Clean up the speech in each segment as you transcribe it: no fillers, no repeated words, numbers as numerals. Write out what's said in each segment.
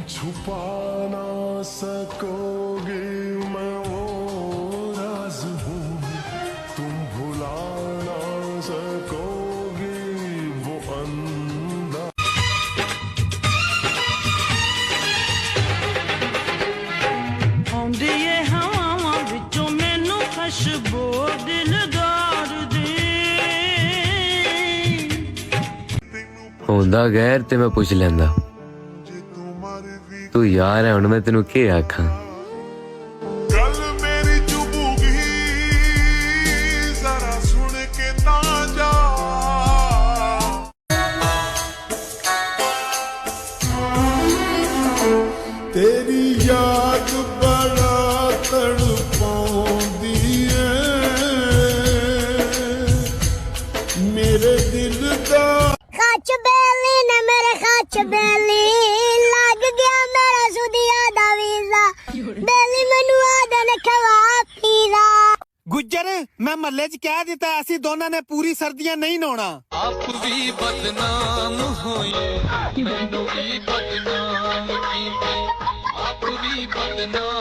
छुपा ना सकोगे मैं वो राज हूँ, तुम भुला ना सकोगे वो अंदाज। आंदी ये हवावां विचों मैनू खुशबू दिलदार दी होंदा गैर ते मैं पुछ लैंदा, तू यार है हुण मैं तेनू के आखां। गल मेरी चुभूगी जरा सुन के ता जा। तेरी याद बड़ा तड़पाउंदी है मेरे दिल दा। खच बैली ने मेरे खच बैली लग गया मेरा सुदिया दा वीजा बैली मैनू आदन खवा पीला। गुज्जर मैं महल्ले च कह दिता असी दोनों ने पूरी सर्दियां नहीं नहाना। आप भी बदनाम होए मैनू भी बदनाम कीते आप भी बदनाम।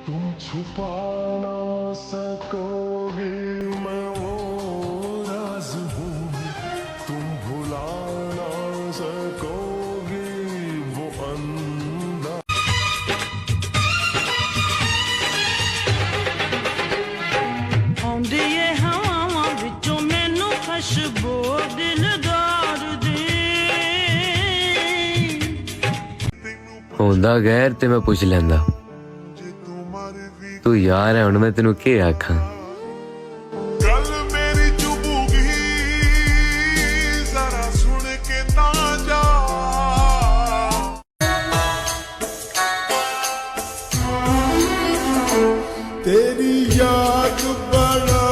तुम छुपा ना सकोगे मैं वो राज हूँ, तुम भुला ना सकोगे वो अंदाज। आंदी ये हवावां विचों मैनू खुशबू दिलदार दी होंदा गैर ते मैं पुछ लैंदा, तू यार है हुण मैं तेनू के आखां। गल मेरी चुभूगी जरा सुन के ता जा। तेरी याद बड़ा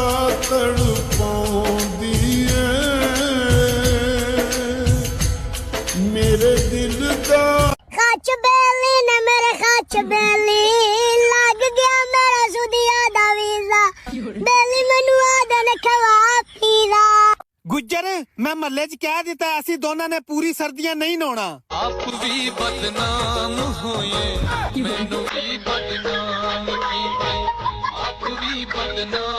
तड़पाउंदी है मेरे दिल दा। खच बैली ने मेरे खच बैली लग गया मेरा सुदिया दा वीजा बैली मैनू आदन खवा पीला। गुज्जर मैं महल्ले च कह दिता असी दोनों ने पूरी सर्दियां नहीं नहाना। आप भी बदनाम होए मैनू भी बदनाम कीते आप भी बदनाम।